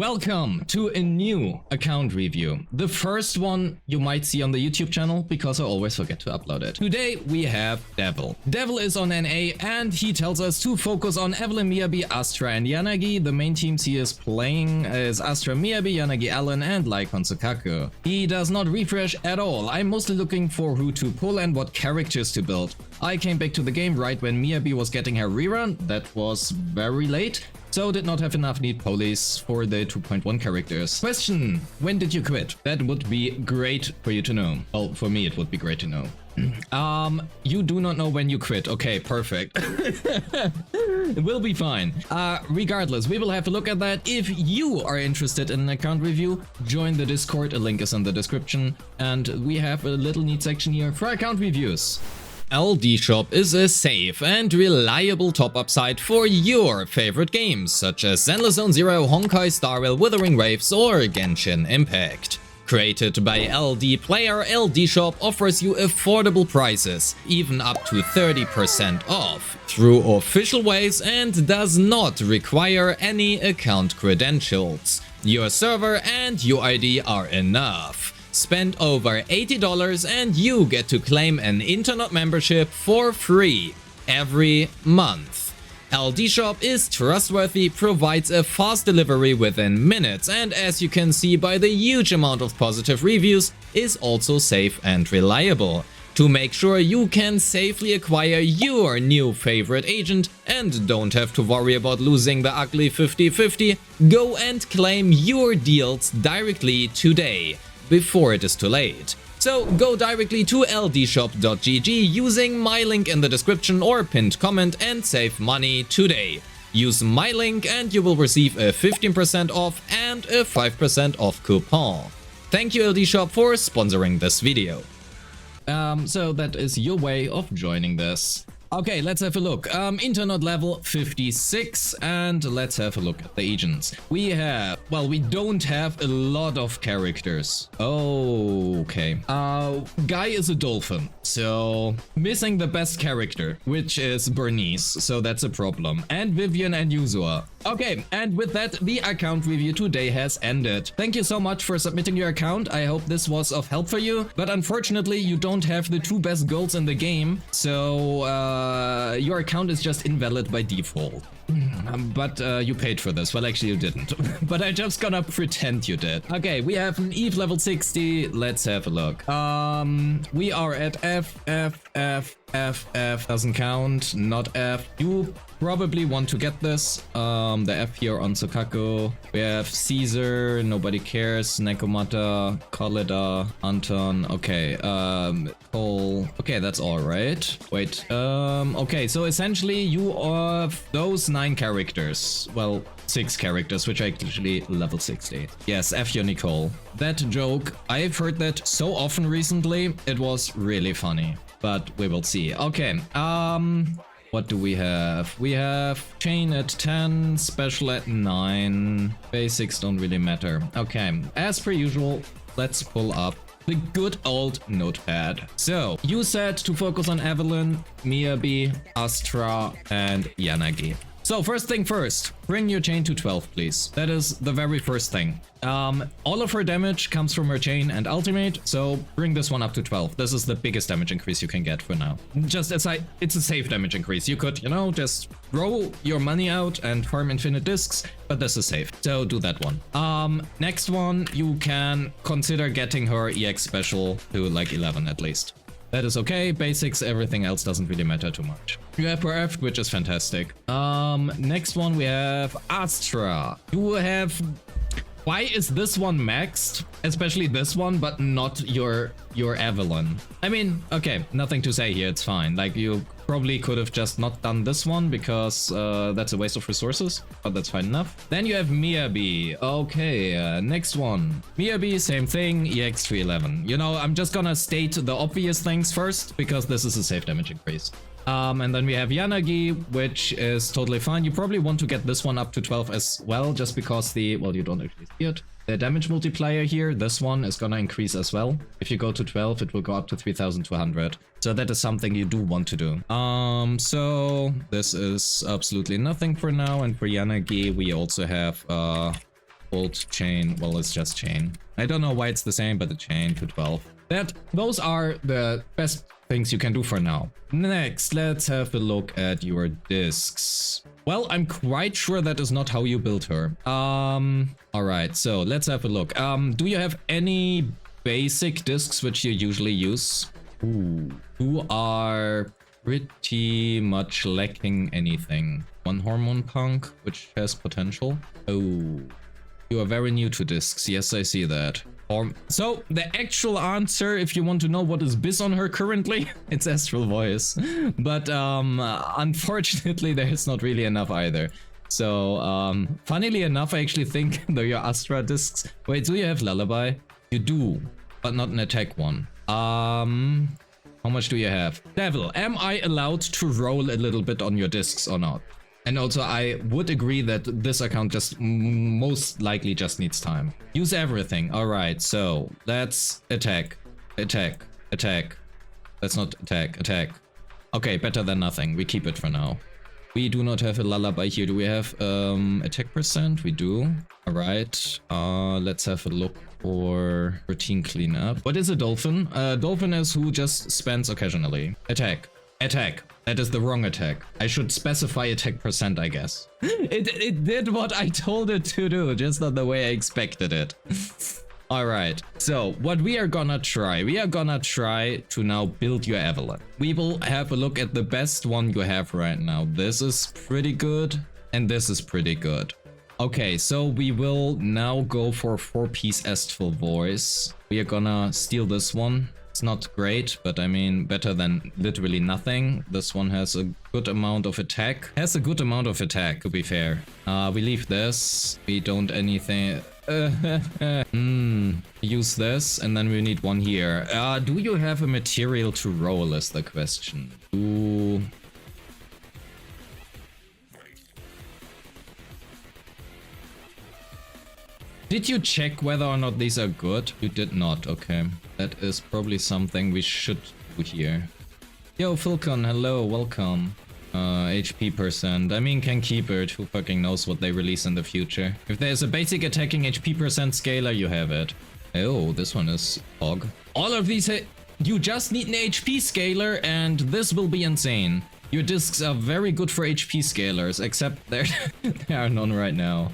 Welcome to a new account review. The first one you might see on the YouTube channel because I always forget to upload it. Today we have Devil. Devil is on NA and he tells us to focus on Evelynn, Miyabi, Astra and Yanagi. The main teams he is playing is Astra, Miyabi, Yanagi, Allen and Lycon Sukaku. He does not refresh at all. I'm mostly looking for who to pull and what characters to build. I came back to the game right when Miyabi was getting her rerun. That was very late. So did not have enough need police for the 2.1 characters. Question: when did you quit? That would be great for you to know. Well, for me it would be great to know. You do not know when you quit. Okay, perfect. It will be fine. Regardless, we will have a look at that. If you are interested in an account review, join the Discord. A link is in the description. And we have a little neat section here for account reviews. LD Shop is a safe and reliable top-up site for your favorite games, such as Zenless Zone Zero, Honkai Star Rail, Wuthering Waves, or Genshin Impact. Created by LD Player, LD Shop offers you affordable prices, even up to 30% off, through official ways and does not require any account credentials. Your server and UID are enough. Spend over $80 and you get to claim an internet membership for free every month. LD Shop is trustworthy, provides a fast delivery within minutes, and as you can see by the huge amount of positive reviews, is also safe and reliable. To make sure you can safely acquire your new favorite agent and don't have to worry about losing the ugly 50-50, go and claim your deals directly today, before it is too late. So go directly to ldshop.gg using my link in the description or pinned comment and save money today. Use my link and you will receive a 15% off and a 5% off coupon. Thank you LD Shop for sponsoring this video. So that is your way of joining this. Okay, let's have a look. Internet level 56, and let's have a look at the agents. We don't have a lot of characters. Oh, okay. Guy is a dolphin, so missing the best character, which is Bernice, so that's a problem. And Vivian and Yuzua. Okay, and with that, the account review today has ended. Thank you so much for submitting your account. I hope this was of help for you, but unfortunately, you don't have the two best girls in the game, so your account is just invalid by default. But you paid for this. Well, actually you didn't. But I'm just gonna pretend you did. Okay, we have an Eve level 60. Let's have a look. We are at F. Doesn't count. Not F. You probably want to get this. The F here on Sukaku. We have Caesar. Nobody cares. Nekomata. Khalida. Anton. Okay. Cole. Okay, that's all right. Wait. Okay, so essentially you have those 9 characters. Well, 6 characters, which are actually level 60. Yes, F your Nicole. That joke, I've heard that so often recently, it was really funny. But we will see. Okay, what do we have? We have chain at 10, special at 9. Basics don't really matter. Okay, as per usual, let's pull up the good old notepad. So, you said to focus on Evelynn, Miyabi, Astra, and Yanagi. So first thing first, bring your chain to 12, please. That is the very first thing. All of her damage comes from her chain and ultimate, so bring this one up to 12. This is the biggest damage increase you can get for now. Just it's a safe damage increase. You could, just throw your money out and farm infinite discs, but this is safe. So do that one. Next one, you can consider getting her EX special to like 11 at least. That is okay. Basics, everything else doesn't really matter too much. You have her F, which is fantastic. Next one we have Astra. You have... Why is this one maxed? Especially this one, but not your Evelynn. I mean, okay, nothing to say here, it's fine. Like, you probably could have just not done this one because that's a waste of resources, but that's fine enough. Then you have Miyabi. Okay, next one. Miyabi, same thing, EX 311. I'm just gonna state the obvious things first because this is a safe damage increase. And then we have Yanagi, which is totally fine. You probably want to get this one up to 12 as well, just because well, you don't actually see it. The damage multiplier here, this one is gonna increase as well. If you go to 12, it will go up to 3,200. So that is something you do want to do. So this is absolutely nothing for now. And for Yanagi, we also have Old chain. Well, it's just chain. I don't know why it's the same, but the chain to 12. Those are the best things you can do for now. Next, let's have a look at your discs. Well, I'm quite sure that is not how you built her. All right, so let's have a look. Do you have any basic discs which you usually use? Ooh, who are pretty much lacking anything. One hormone punk, which has potential. Oh, you are very new to discs. Yes, I see that. So the actual answer, if you want to know what is biz on her currently, it's Astral Voice. But unfortunately, there's not really enough either. So funnily enough, I actually think though your Astra discs. Wait, do you have Lullaby? You do, but not an attack one. How much do you have? Devil, am I allowed to roll a little bit on your discs or not? And also, I would agree that this account just most likely just needs time. Use everything. All right, so let's attack, attack, attack. Let's not attack, attack. Okay, better than nothing. We keep it for now. We do not have a lullaby here. Do we have attack percent? We do. All right. Let's have a look for routine cleanup. What is a dolphin? Dolphin is who just spends occasionally. Attack, attack. That is the wrong attack. I should specify attack percent, I guess. It did what I told it to do, just not the way I expected it. Alright, so what we are gonna try to now build your Evelyn. We will have a look at the best one you have right now. This is pretty good, and this is pretty good. Okay, so we will now go for 4-piece Astral Voice. We are gonna steal this one. It's not great, but I mean better than literally nothing. This one has a good amount of attack. To be fair. We leave this. We don't anything. Use this, and then we need one here. Do you have a material to roll is the question. Did you check whether or not these are good? You did not, okay. That is probably something we should do here. Yo, Falcon, hello, welcome. HP percent. I mean, can keep it. Who fucking knows what they release in the future. If there's a basic attacking HP percent scaler, you have it. Oh, this one is hog. All of these, you just need an HP scaler, and this will be insane. Your discs are very good for HP scalers, except there are none right now.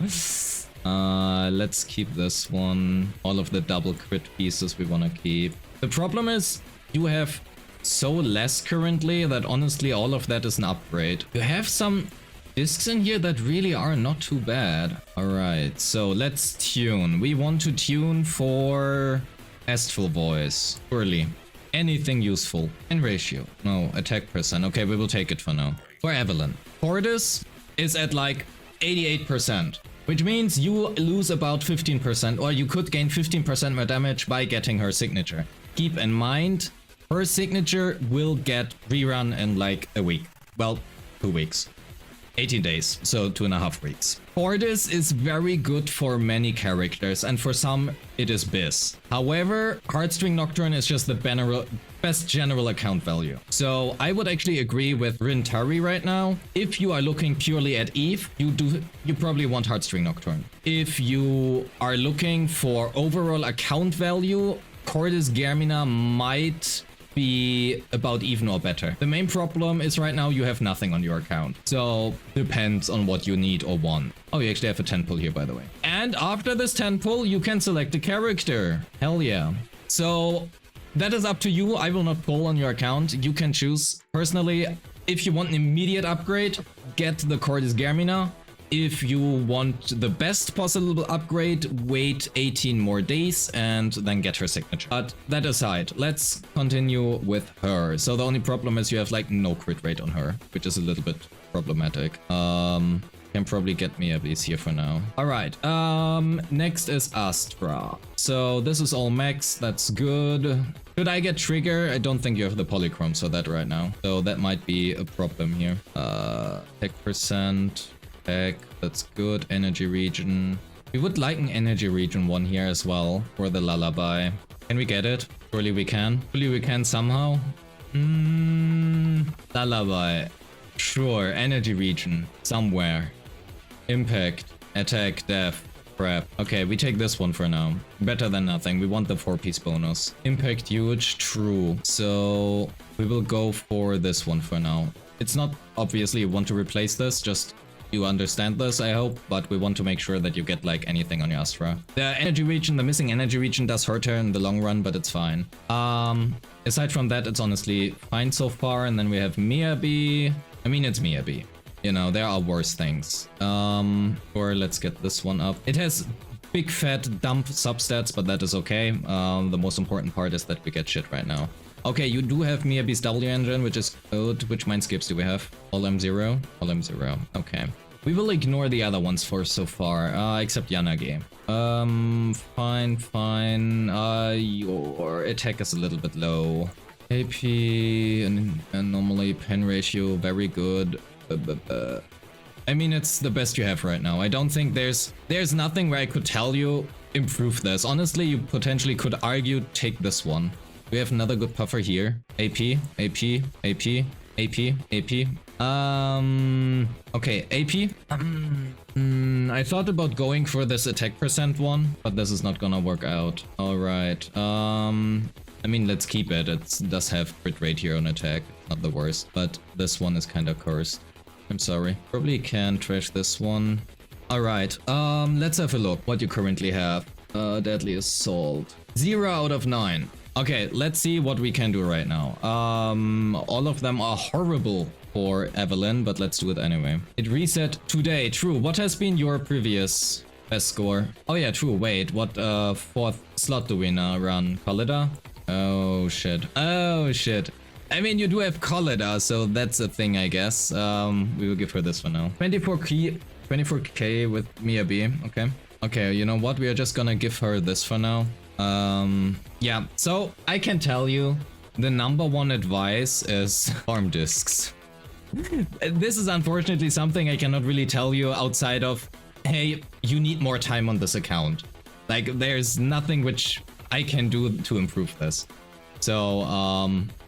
Let's keep this one. All of the double crit pieces we want to keep. The problem is you have so less currently that honestly all of that is an upgrade. You have some discs in here that really are not too bad. Alright, so let's tune. We want to tune for Astral Voice. Surely. Anything useful. And ratio. No, attack percent. Okay, we will take it for now. For Evelyn. Fortis is at like 88%. Which means you lose about 15%, or you could gain 15% more damage by getting her signature. Keep in mind, her signature will get rerun in like a week. Well, 2 weeks. 18 days, so 2.5 weeks. Fortis is very good for many characters, and for some it is Biz. However, Heartstring Nocturne is just the best general account value. So I would actually agree with Rintari right now. If you are looking purely at Eve, you probably want Heartstring Nocturne. If you are looking for overall account value, Cordis Germina might be about even or better. The main problem is right now you have nothing on your account. So depends on what you need or want. Oh, you actually have a 10 pull here, by the way. And after this 10 pull, you can select a character. Hell yeah. So that is up to you. I will not pull on your account. You can choose. Personally, if you want an immediate upgrade, get the Cordis Germina. If you want the best possible upgrade, wait 18 more days and then get her signature. But that aside, let's continue with her. So the only problem is you have like no crit rate on her, which is a little bit problematic. Can probably get me a piece here for now. All right, next is Astra. So this is all max, that's good. Should I get trigger? I don't think you have the polychrome for that right now. So that might be a problem here. Tech percent. That's good. Energy region. We would like an energy region one here as well for the lullaby. Can we get it? Surely we can. Surely we can somehow. Lullaby. Sure. Energy region somewhere. Impact. Attack. Death. Crap. Okay, we take this one for now. Better than nothing. We want the 4-piece bonus. Impact huge, true. So we will go for this one for now. It's not obviously you want to replace this, just you understand this, I hope, but we want to make sure that you get like anything on your Astra. The energy region, the missing energy region does hurt her in the long run, but it's fine. Aside from that, it's honestly fine so far. And then we have Miyabi. I mean, it's Miyabi. You know, there are worse things. Or let's get this one up. It has big fat dump substats, but that is okay. The most important part is that we get shit right now. Okay, you do have Miyabi's W engine, which is good. Which mind skips do we have? All M0? All M0. Okay. We will ignore the other ones for so far, except Yanagi. Fine. Your attack is a little bit low. AP and normally pen ratio, very good. I mean, it's the best you have right now. I don't think there's nothing where I could tell you improve this. Honestly, you potentially could argue take this one. We have another good puffer here. AP. Okay, AP. I thought about going for this attack percent one, but this is not gonna work out. All right. I mean, let's keep it. It does have crit rate here on attack. Not the worst, but this one is kind of cursed. I'm sorry. Probably can trash this one. All right. Let's have a look what you currently have. Deadly Assault. 0 out of 9. Okay, let's see what we can do right now. All of them are horrible for Evelyn, but let's do it anyway. It reset today. True. What has been your previous best score? Oh yeah, true. Wait, what 4th slot do we now run? Collida? Oh shit. I mean, you do have Collida, so that's a thing, I guess. We will give her this for now. 24k with Miyabi. Okay, you know what? We are just gonna give her this for now. Yeah, so I can tell you the #1 advice is farm discs. This is unfortunately something I cannot really tell you outside of, hey, you need more time on this account. Like, there's nothing which I can do to improve this. So,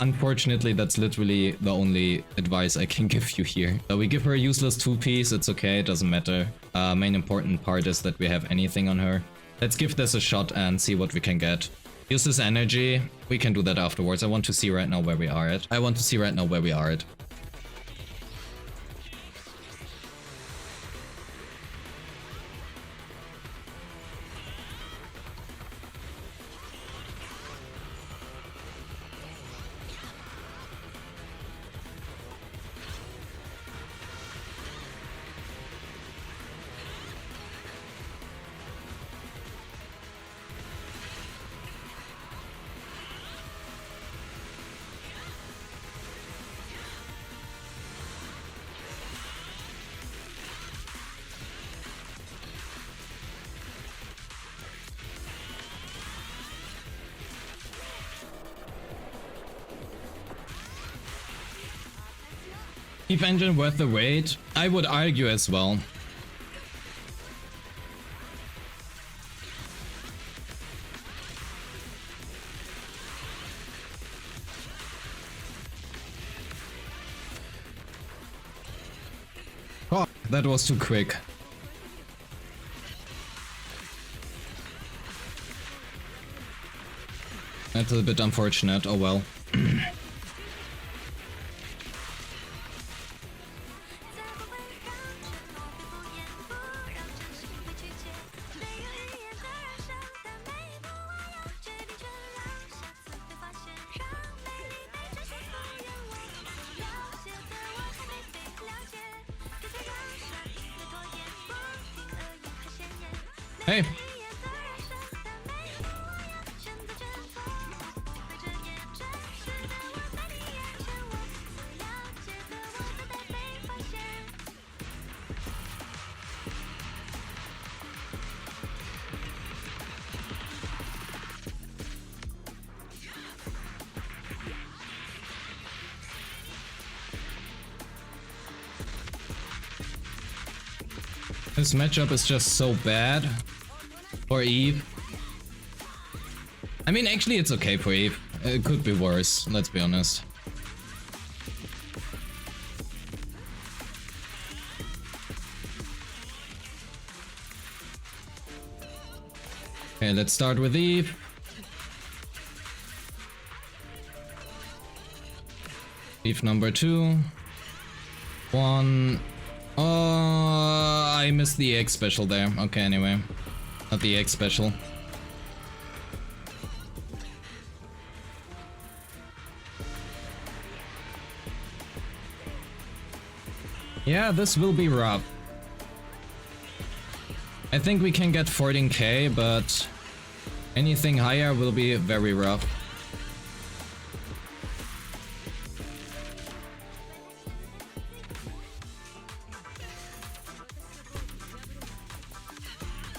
unfortunately, that's literally the only advice I can give you here. So we give her a useless 2-piece, it's okay, it doesn't matter. Main important part is that we have anything on her. Let's give this a shot and see what we can get. Use this energy, we can do that afterwards. I want to see right now where we are at. Keep engine worth the wait? I would argue as well. Oh, that was too quick. That's a bit unfortunate, oh well. Hey. This matchup is just so bad for Eve. I mean, actually it's okay for Eve. It could be worse, let's be honest. Okay, let's start with Eve. Eve number 2. 1. Oh, I missed the egg special there. Okay, anyway. Not the egg special. Yeah, this will be rough. I think we can get 14k, but anything higher will be very rough.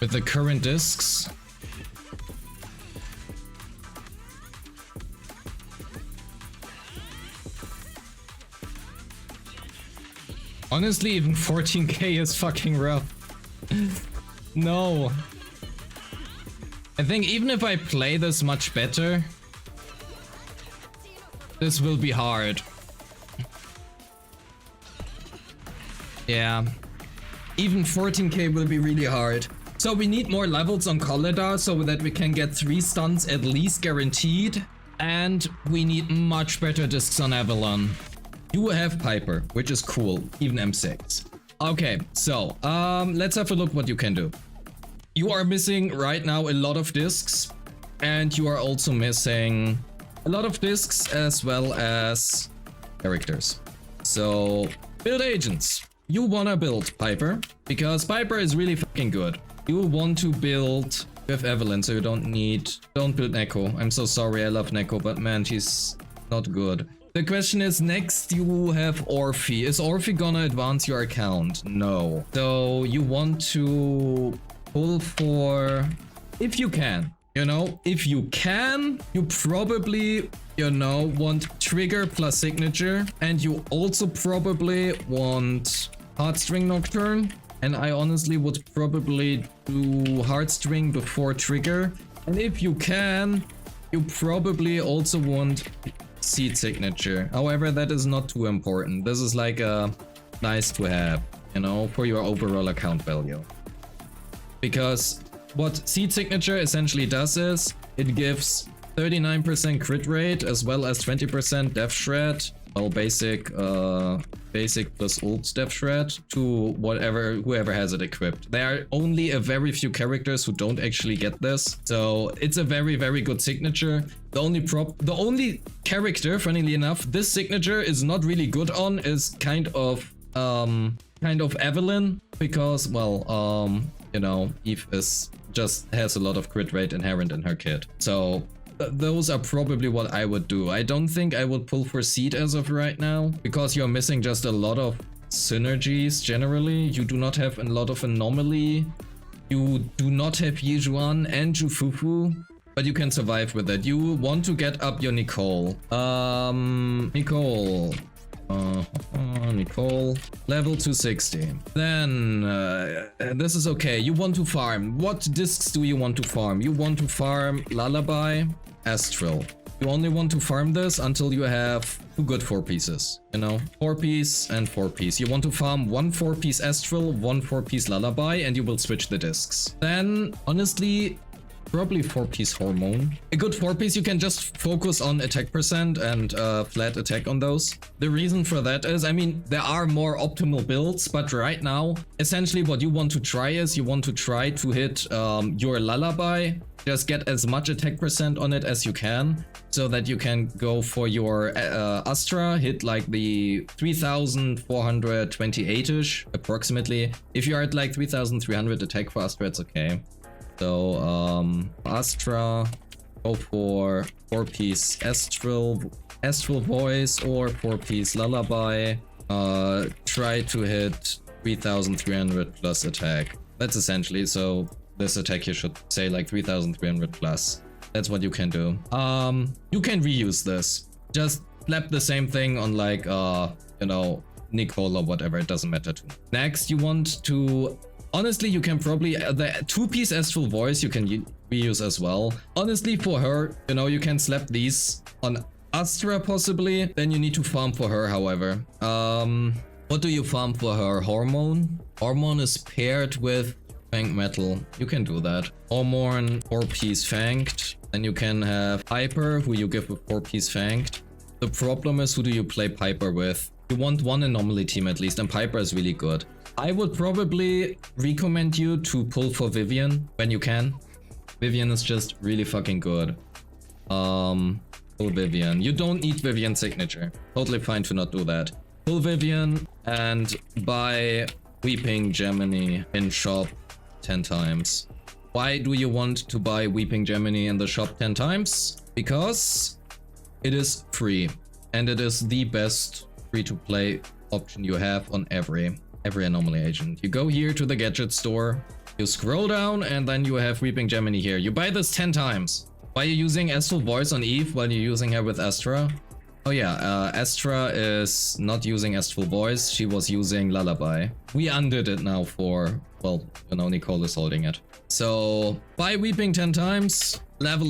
With the current discs. Honestly, even 14k is fucking rough. No. I think even if I play this much better, this will be hard. Yeah. Even 14k will be really hard. So we need more levels on Colida so that we can get 3 stuns at least guaranteed. And we need much better discs on Avalon. You have Piper, which is cool, even M6. Okay, so let's have a look what you can do. You are missing right now a lot of discs, and you are also missing a lot of discs as well as characters. So build agents. You wanna build Piper because Piper is really fucking good. You want to build with Evelyn, so you don't build Neko. I'm so sorry, I love Neko, but man, she's not good. The question is, next you have Orphe. Is Orphe gonna advance your account? No. So you want to pull for... if you can. You know, if you can, you probably, you know, want Trigger plus Signature. And you also probably want Heartstring Nocturne. And I honestly would probably do Heartstring before Trigger. And if you can, you probably also want Seed Signature. However, that is not too important. This is like a nice to have, you know, for your overall account value. Because what Seed Signature essentially does is it gives 39% crit rate as well as 20% Death Shred. Well, basic plus ult Death Shred to whoever has it equipped. There are only a very few characters who don't actually get this, so it's a very, very good signature. The only character, funnily enough, this signature is not really good on is kind of Evelyn, because well, you know, Eve just has a lot of crit rate inherent in her kit. So those are probably what I would do. I don't think I would pull for Seed as of right now, because you're missing just a lot of synergies generally. You do not have a lot of Anomaly. You do not have Yijuan and Jufufu, but you can survive with it. You want to get up your Nicole. Nicole, level 260. Then, this is okay. You want to farm. What discs do you want to farm? You want to farm Lullaby, Astral. You only want to farm this until you have 2 good 4-pieces. You know, 4-piece and 4-piece. You want to farm 1 4-piece Astral, 1 4-piece Lullaby, and you will switch the discs. Then, honestly, probably 4-piece Hormone. A good 4-piece, you can just focus on attack percent and flat attack on those. The reason for that is, I mean, there are more optimal builds, but right now, essentially what you want to try is you want to try to hit your Lullaby. Just get as much attack percent on it as you can, so that you can go for your Astra, hit like the 3,428-ish approximately. If you're at like 3,300 attack for Astra, it's okay. So Astra, go for 4-piece Astral Voice or 4-piece Lullaby. Try to hit 3,300 plus attack. That's essentially, so this attack you should say like 3,300 plus. That's what you can do. You can reuse this. Just slap the same thing on like you know, Nicole or whatever, it doesn't matter to me. Next, you want to... honestly, you can probably... the 2-piece Astral Voice you can reuse as well. Honestly, for her, you know, you can slap these on Astra possibly. Then you need to farm for her, however. What do you farm for her? Hormone? Hormone is paired with Fang Metal, you can do that. Hormone, 4-piece Fanged. Then you can have Piper, who you give a 4-piece Fanged. The problem is, who do you play Piper with? You want one anomaly team at least, and Piper is really good. I would probably recommend you to pull for Vivian when you can. Vivian is just really fucking good. Pull Vivian. You don't need Vivian's signature. Totally fine to not do that. Pull Vivian and buy Weeping Gemini in shop 10 times. Why do you want to buy Weeping Gemini in the shop 10 times? Because it is free, and it is the best free-to-play option you have on every anomaly agent. You go here to the gadget store, you scroll down, and then you have Weeping Gemini here. You buy this 10 times. Why are you using Astral Voice on Eve while you're using her with Astra? Oh yeah, Astra is not using Astral Voice, she was using Lullaby. We undid it now for, well, you know, Nicole is holding it. So, buy Weeping 10 times, level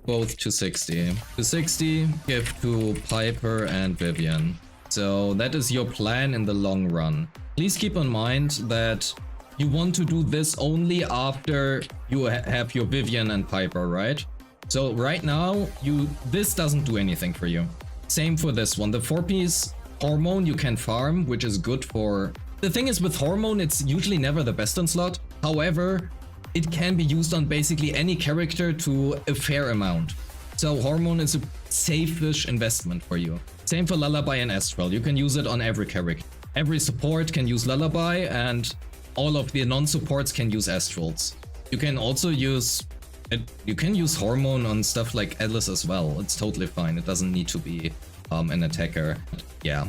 both to 60. To 60, give to Piper and Vivian. So that is your plan in the long run. Please keep in mind that you want to do this only after you have your Vivian and Piper, right? So right now, this doesn't do anything for you. Same for this one. The 4-piece Hormone you can farm, which is good for... The thing is with Hormone, it's usually never the best in slot. However, it can be used on basically any character to a fair amount. So Hormone is a safe-ish investment for you. Same for Lullaby and Astral. You can use it on every character. Every support can use Lullaby, and all of the non-supports can use Astrals. You can also use... You can use Hormone on stuff like Atlas as well. It's totally fine. It doesn't need to be an attacker. Yeah.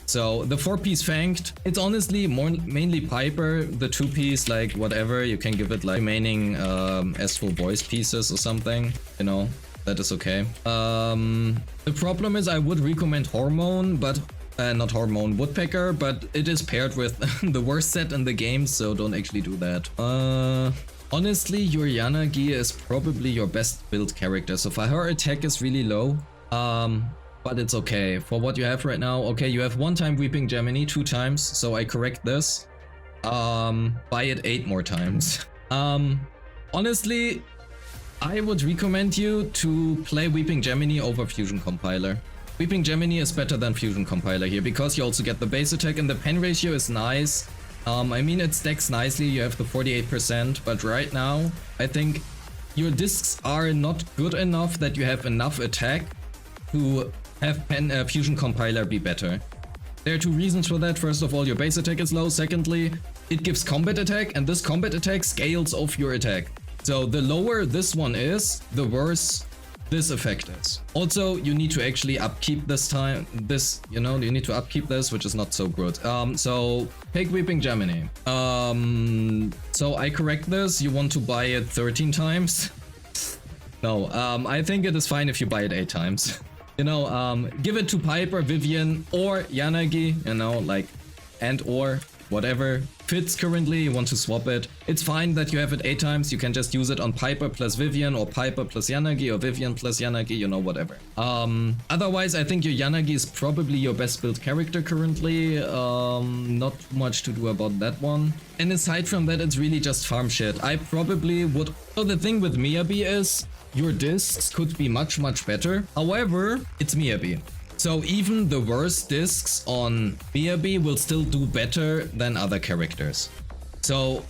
So the 4-piece Fanged, it's honestly mainly Piper. The 2-piece, like whatever, you can give it like remaining Astral Voice pieces or something, you know, that is okay. The problem is I would recommend Hormone, but not Hormone, Woodpecker, but it is paired with the worst set in the game, so don't actually do that. Honestly, your Yanagi is probably your best build character, so far her attack is really low. But it's okay. For what you have right now, okay, you have 1 time Weeping Gemini, 2 times, so I correct this. Buy it 8 more times. Honestly, I would recommend you to play Weeping Gemini over Fusion Compiler. Weeping Gemini is better than Fusion Compiler here, because you also get the base attack and the pen ratio is nice. I mean, it stacks nicely, you have the 48%, but right now, I think your discs are not good enough that you have enough attack to have Fusion Compiler be better. There are 2 reasons for that. First of all, your base attack is low. Secondly, it gives combat attack, and this combat attack scales off your attack. So the lower this one is, the worse this effect is. Also, you need to actually upkeep you need to upkeep this, which is not so good. So take Weeping Gemini. So I correct this. You want to buy it 13 times? No, I think it is fine if you buy it 8 times. You know, give it to Piper, Vivian, or Yanagi, you know, like, or whatever fits currently, you want to swap it. It's fine that you have it 8 times, you can just use it on Piper plus Vivian, or Piper plus Yanagi, or Vivian plus Yanagi, you know, whatever. Otherwise, I think your Yanagi is probably your best built character currently. Not much to do about that one. And aside from that, it's really just farm shit. I probably would... So the thing with Miyabi is, your discs could be much better. However, it's Miyabi. So even the worst discs on Miyabi will still do better than other characters. So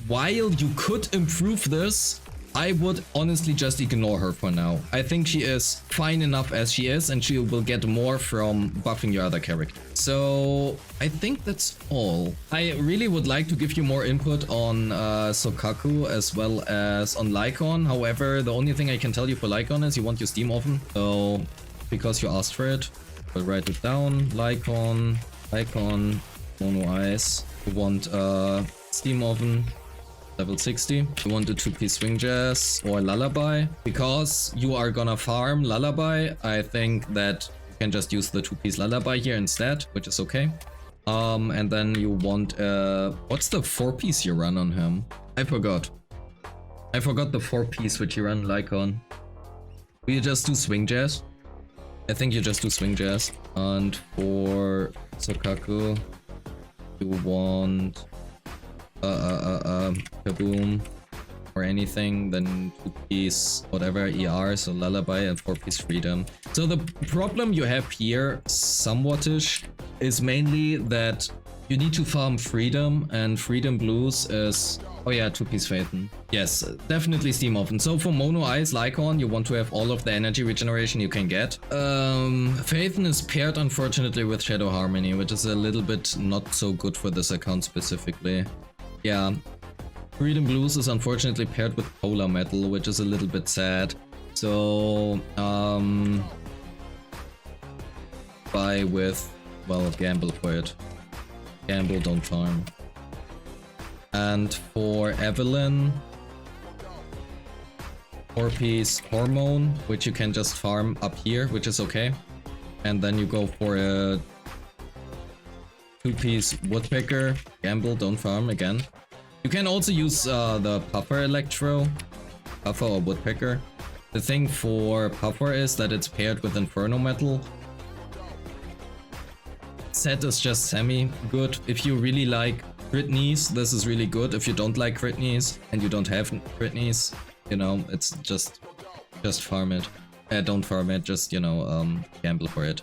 while you could improve this, I would honestly just ignore her for now. I think she is fine enough as she is, and she will get more from buffing your other character. So I think that's all. I really would like to give you more input on Sokaku as well as on Lycon. However, the only thing I can tell you for Lycon is you want your Steam Oven. So because you asked for it, I'll write it down. Lycon, Mono Ice. You want Steam Oven. Level 60. You want the 2-piece Swing Jazz or Lullaby. Because you are gonna farm Lullaby, I think that you can just use the 2-piece Lullaby here instead, which is okay. And then you want what's the 4-piece you run on him? I forgot the 4-piece which you run Lycon. Will you just do Swing Jazz? I think you just do Swing Jazz. And for Sokaku, you want Kaboom or anything, then 2-piece whatever ER, so Lullaby, and 4-piece Freedom. So the problem you have here, somewhat-ish, is mainly that you need to farm Freedom, and Freedom Blues is... Oh yeah, 2-piece Phaeton. Yes, definitely Steam Off. And so for Mono Eyes Lycon, you want to have all of the energy regeneration you can get. Phaeton is paired, unfortunately, with Shadow Harmony, which is a little bit not so good for this account specifically. Yeah. Freedom Blues is unfortunately paired with Polar Metal, which is a little bit sad. So, buy with, well, gamble for it. Gamble, don't farm. And for Evelyn, 4-piece Hormone, which you can just farm up here, which is okay. And then you go for a 2-piece Woodpecker, gamble, don't farm again. You can also use the Puffer Electro, Puffer or Woodpecker. The thing for Puffer is that it's paired with Inferno Metal. Set is just semi-good. If you really like crit knees, this is really good. If you don't like crit knees and you don't have crit knees, you know, it's just farm it. Don't farm it, just, you know, gamble for it.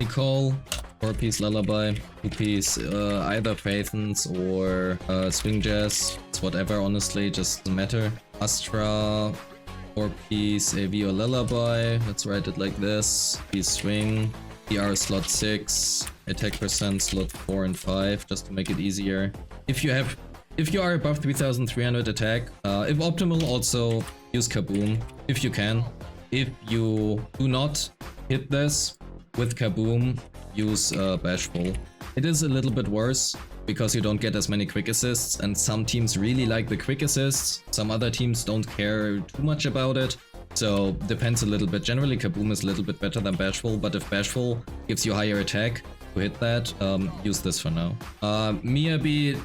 Nicole, 4-piece Lullaby, 2-piece either Phaethons or Swing Jazz. It's whatever, honestly, just doesn't matter. Astra, 4-piece AV or Lullaby. Let's write it like this. Piece Swing. PR slot 6, attack percent slot 4 and 5, just to make it easier. If you are above 3300 attack, if optimal, also use Kaboom if you can. If you do not hit this with Kaboom, use Bashful. It is a little bit worse because you don't get as many quick assists, and some teams really like the quick assists, some other teams don't care too much about it. So, depends a little bit. Generally, Kaboom is a little bit better than Bashful, but if Bashful gives you higher attack to hit that, use this for now. Miyabi,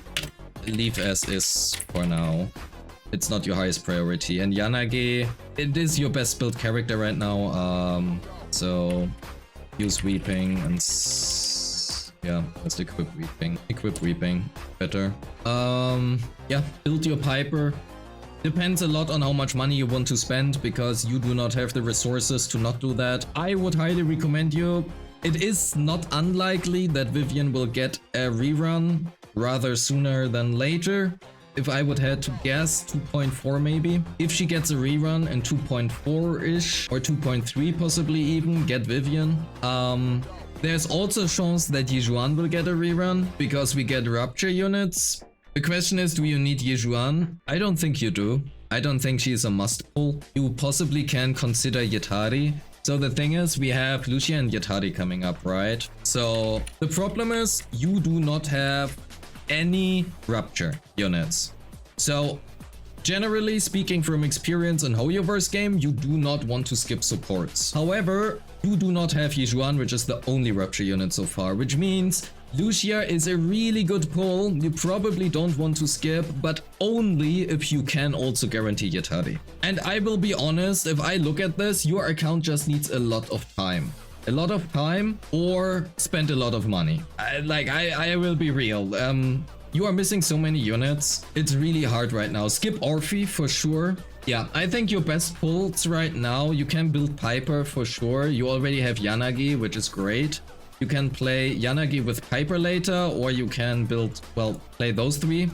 leave as is for now. It's not your highest priority. And Yanagi, it is your best built character right now, so use Weeping and... yeah, let's equip Weeping. Equip Weeping, better. Yeah, build your Piper. Depends a lot on how much money you want to spend, because you do not have the resources to not do that. I would highly recommend you. It is not unlikely that Vivian will get a rerun rather sooner than later. If I would have to guess, 2.4 maybe. If she gets a rerun in 2.4-ish or 2.3 possibly even, get Vivian. There's also a chance that Yijuan will get a rerun because we get Rupture units. The question is, do you need Yijuan? I don't think you do. I don't think she's a must pull. You possibly can consider Yetari. So the thing is, we have Lucia and Yetari coming up, right? So the problem is, you do not have any Rupture units. So generally speaking, from experience in Hoyoverse game, you do not want to skip supports. However, you do not have Yijuan, which is the only Rupture unit so far, which means Lucia is a really good pull. You probably don't want to skip, but only if you can also guarantee Yetari. And I will be honest, if I look at this, your account just needs a lot of time. A lot of time, or spend a lot of money. I will be real. You are missing so many units. It's really hard right now. Skip Orphe for sure. Yeah, I think your best pulls right now, you can build Piper for sure. You already have Yanagi, which is great. You can play Yanagi with Piper later, or you can build, well, play those three.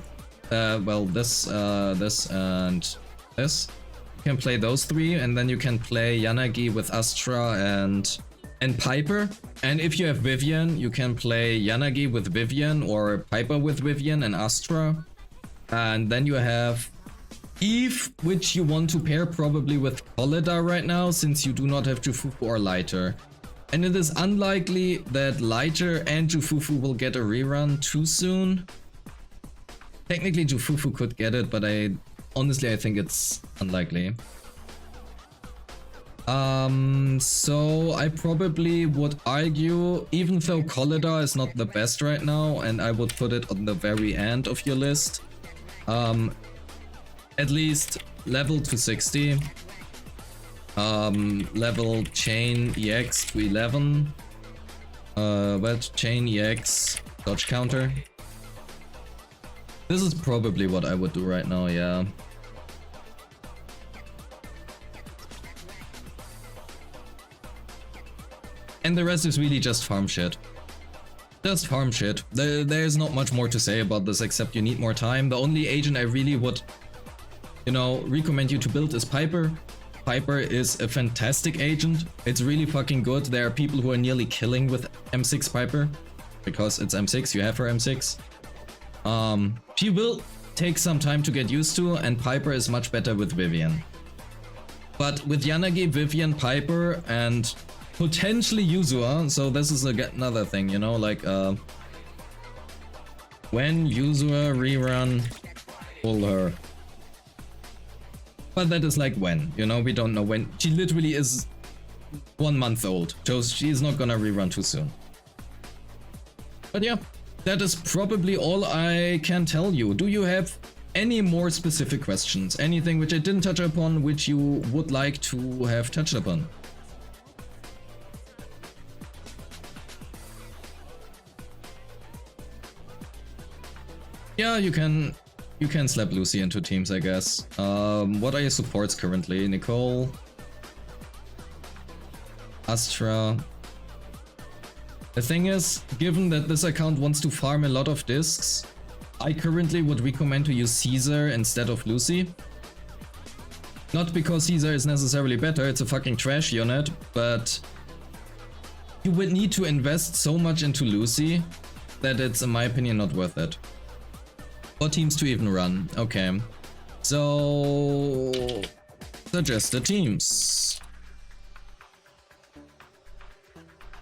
This, and this. You can play those three, and then you can play Yanagi with Astra and Piper. And if you have Vivian, you can play Yanagi with Vivian, or Piper with Vivian and Astra. And then you have Eve, which you want to pair probably with Polida right now, since you do not have Jufufu or Lighter. And it is unlikely that Lighter and Jufufu will get a rerun too soon. Technically Jufufu could get it, but honestly I think it's unlikely. So I probably would argue, even though Collida is not the best right now, and I would put it on the very end of your list, at least level to 60. Level chain EX to 11. Chain EX dodge counter. This is probably what I would do right now, yeah. And the rest is really just farm shit. Just farm shit. There's not much more to say about this except you need more time. The only agent I really would, you know, recommend you to build is Piper. Piper is a fantastic agent. It's really fucking good. There are people who are nearly killing with M6 Piper. Because it's M6, you have her M6. She will take some time to get used to, and Piper is much better with Vivian. But with Yanagi, Vivian, Piper, and potentially Yuzua, so this is another thing, you know, like, when Yuzua rerun, pull her. But that is like when, you know, we don't know when. She literally is 1 month old, so she's not gonna rerun too soon. But yeah, that is probably all I can tell you. Do you have any more specific questions? Anything which I didn't touch upon, which you would like to have touched upon? Yeah, you can slap Lucy into teams, I guess. What are your supports currently? Nicole, Astra. The thing is, given that this account wants to farm a lot of discs, I currently would recommend to use Caesar instead of Lucy. Not because Caesar is necessarily better, it's a fucking trash unit, but you would need to invest so much into Lucy that it's, in my opinion, not worth it. For teams to even run. Okay. So, suggested teams.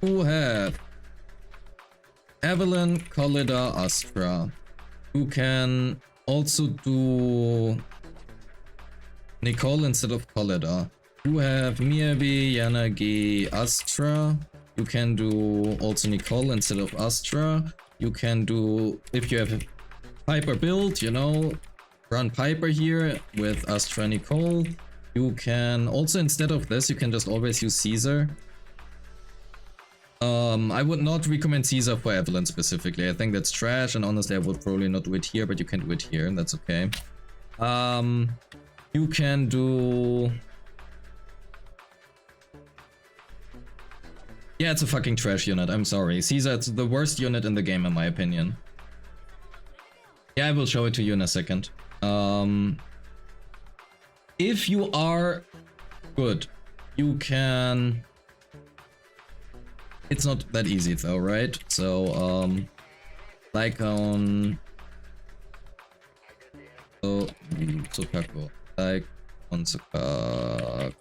Who have Evelyn, Collida, Astra. Who can also do Nicole instead of Collida. You have Miyabi, Yanagi, Astra. You can do also Nicole instead of Astra. You can do, if you have Piper build, you know, run Piper here with Astra Nicole. You can also, instead of this, you can just always use Caesar. I would not recommend Caesar for Evelyn specifically. I think that's trash, and honestly I would probably not do it here, but you can do it here, and that's okay. You can do... Yeah, it's a fucking trash unit, I'm sorry. Caesar, it's the worst unit in the game in my opinion. Yeah, I will show it to you in a second. If you are good, you can... It's not that easy though, right? So, like on... So, Tsukaku. Like on Tsukaku.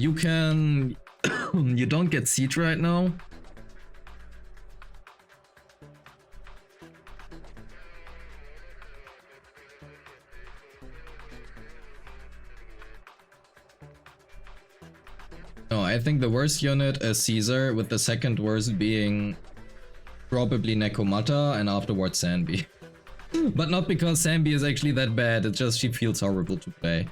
You can... you don't get siege right now. No, I think the worst unit is Caesar, with the second worst being probably Nekomata and afterwards Sanbi. But not because Sanbi is actually that bad, it's just she feels horrible to play.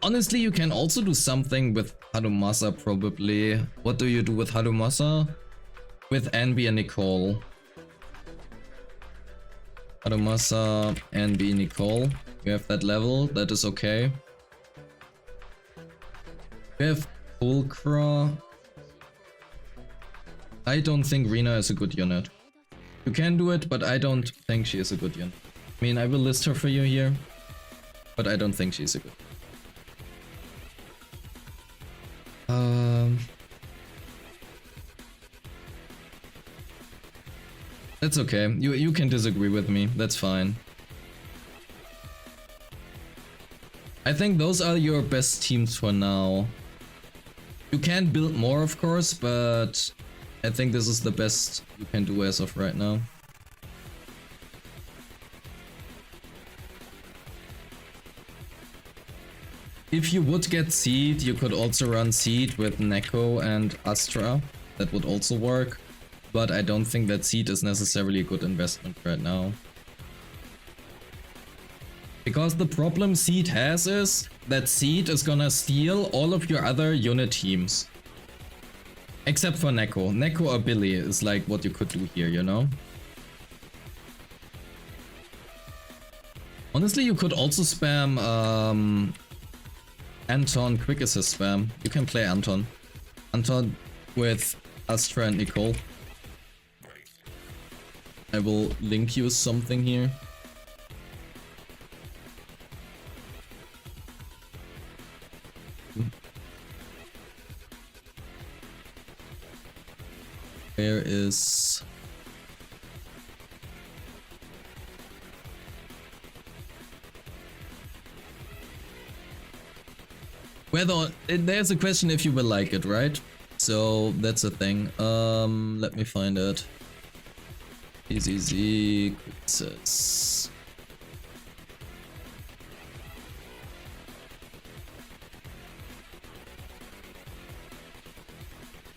Honestly, you can also do something with Harumasa probably. What do you do with Harumasa? With Anbi and Nicole. Harumasa, Anbi, Nicole. You have that level, that is okay. We have Pulcra. I don't think Rina is a good unit. You can do it, but I don't think she is a good unit. I mean, I will list her for you here, but I don't think she's a good. That's okay. You can disagree with me. That's fine. I think those are your best teams for now. You can build more, of course, but I think this is the best you can do as of right now. If you would get Seed, you could also run Seed with Neko and Astra. That would also work. But I don't think that Seed is necessarily a good investment right now. Because the problem Seed has is that Seed is gonna steal all of your other unit teams. Except for Neko. Neko or Billy is like what you could do here, you know? Honestly, you could also spam Anton quick assist spam. You can play Anton. Anton with Astra and Nicole. I will link you something here. Where is... Whether there's a question if you will like it, right? So that's a thing. Let me find it. Easy says.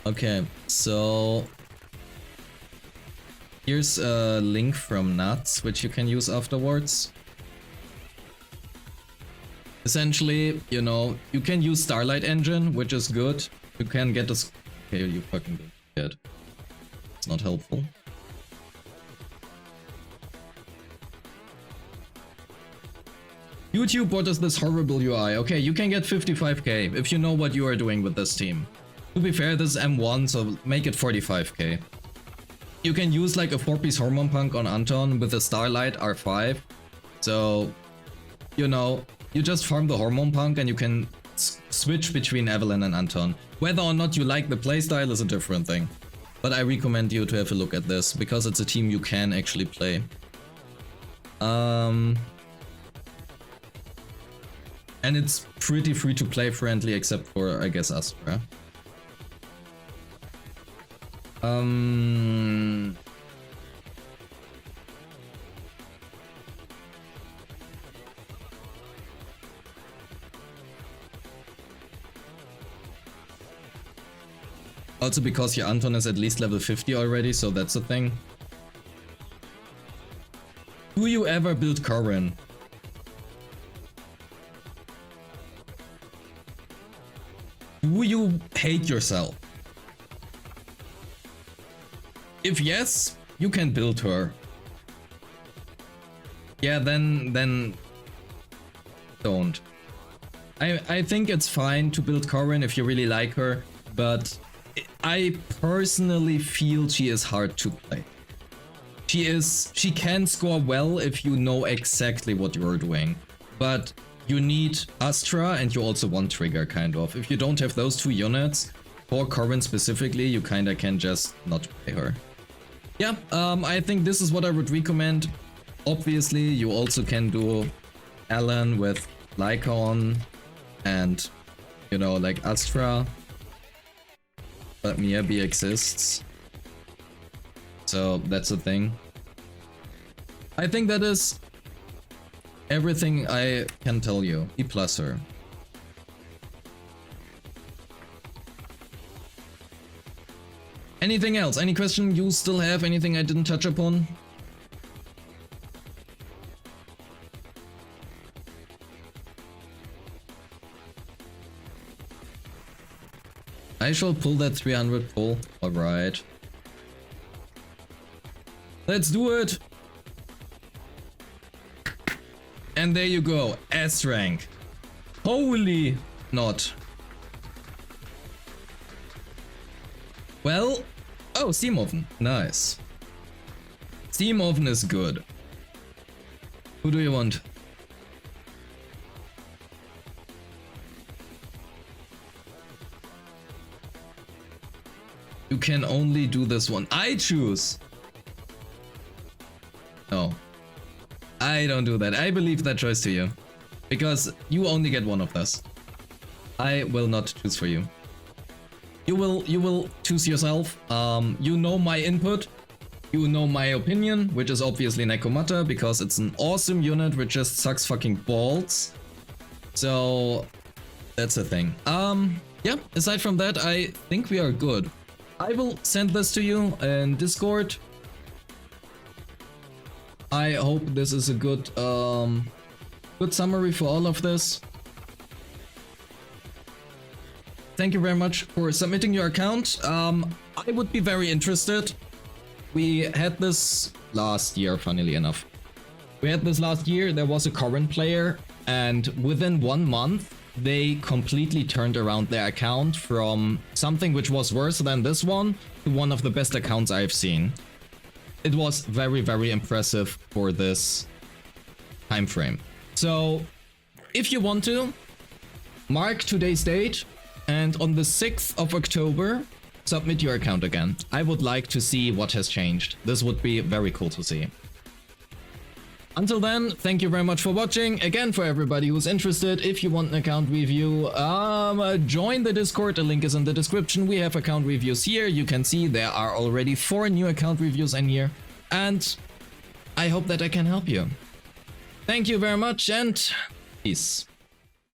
Okay, so here's a link from Nuts, which you can use afterwards. Essentially, you know, you can use Starlight Engine, which is good. You can get this. Okay, you fucking get. It's not helpful. YouTube, what is this horrible UI? Okay, you can get 55k if you know what you are doing with this team. To be fair, this is M1, so make it 45k. You can use like a 4-piece Hormone Punk on Anton with a Starlight R5. So, you know, you just farm the Hormone Punk and you can switch between Evelyn and Anton. Whether or not you like the playstyle is a different thing. But I recommend you to have a look at this, because it's a team you can actually play. And it's pretty free to play friendly, except for, I guess, Astra. Also because your Anton is at least level 50 already, so that's a thing. Do you ever build Corrin? Do you hate yourself? If yes, you can build her. Yeah, then don't. I think it's fine to build Corrin if you really like her, but I personally feel she is hard to play. She can score well if you know exactly what you're doing, but you need Astra and you also want Trigger, kind of. If you don't have those two units, for Corrin specifically, you kinda can just not play her. Yeah, I think this is what I would recommend. Obviously, you also can do Alan with Lycaon and, you know, like Astra. But Miyabi exists. So that's a thing. I think that is everything I can tell you. E plus her. Anything else? Any question you still have? Anything I didn't touch upon? I shall pull that 300 pull. Alright. Let's do it! And there you go. S rank. Holy not. Well, oh, Steam Oven. Nice. Steam Oven is good. Who do you want? You can only do this one. I choose. No. I don't do that. I believe that choice to you. Because you only get one of this. I will not choose for you. You will choose yourself. You know my input. You know my opinion, which is obviously Nekomata, because it's an awesome unit which just sucks fucking balls. So that's the thing. Yeah, aside from that, I think we are good. I will send this to you in Discord. I hope this is a good good summary for all of this. thank you very much for submitting your account. I would be very interested. We had this last year, funnily enough. We had this last year, there was a current player, and within 1 month, they completely turned around their account from something which was worse than this one to one of the best accounts I've seen. It was very, very impressive for this time frame. So, if you want to, mark today's date, and on the 6th of October, submit your account again. I would like to see what has changed. This would be very cool to see. Until then, thank you very much for watching. Again, for everybody who's interested, if you want an account review, join the Discord. The link is in the description. We have account reviews here. You can see there are already 4 new account reviews in here. And I hope that I can help you. Thank you very much and peace.